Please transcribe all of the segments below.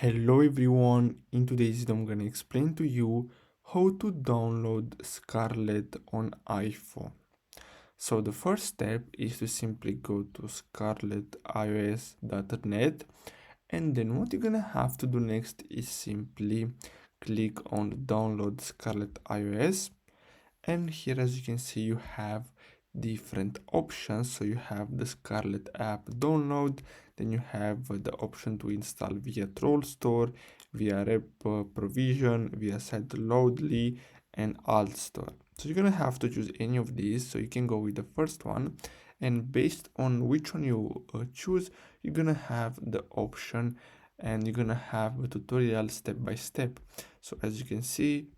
Hello everyone, in today's video I'm gonna explain to you how to download Scarlet on iPhone. So the first step is to simply go to scarletios.net, and then what you're gonna have to do next is simply click on download Scarlet iOS. And here, as you can see, you have different options. So you have the Scarlet app download, then you have the option to install via Troll Store, via Rep Provision, via Site Loadly, and Alt Store. So you're gonna have to choose any of these. So you can go with the first one, and based on which one you choose, you're gonna have the option, and you're gonna have a tutorial step by step. So as you can see,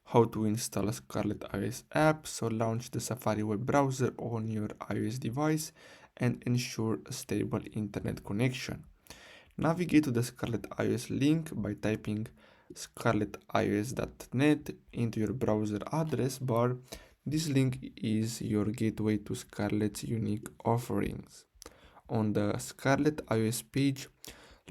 how to install a Scarlet iOS app. So launch the Safari web browser on your iOS device and ensure a stable internet connection. Navigate to the Scarlet iOS link by typing scarletios.net into your browser address bar. This link is your gateway to Scarlet's unique offerings. On the Scarlet iOS page,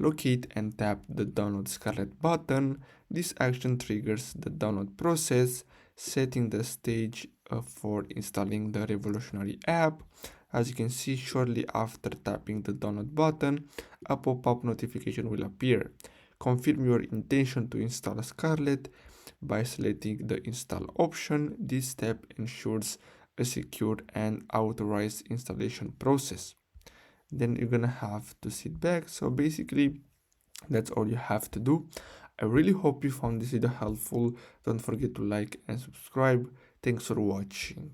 locate and tap the Download Scarlet button. This action triggers the download process, setting the stage for installing the revolutionary app. As you can see, shortly after tapping the download button, a pop-up notification will appear. Confirm your intention to install Scarlet by selecting the install option. This step ensures a secure and authorized installation process. Then you're gonna have to sit back. So basically, that's all you have to do. I really hope you found this video helpful. Don't forget to like and subscribe. Thanks for watching.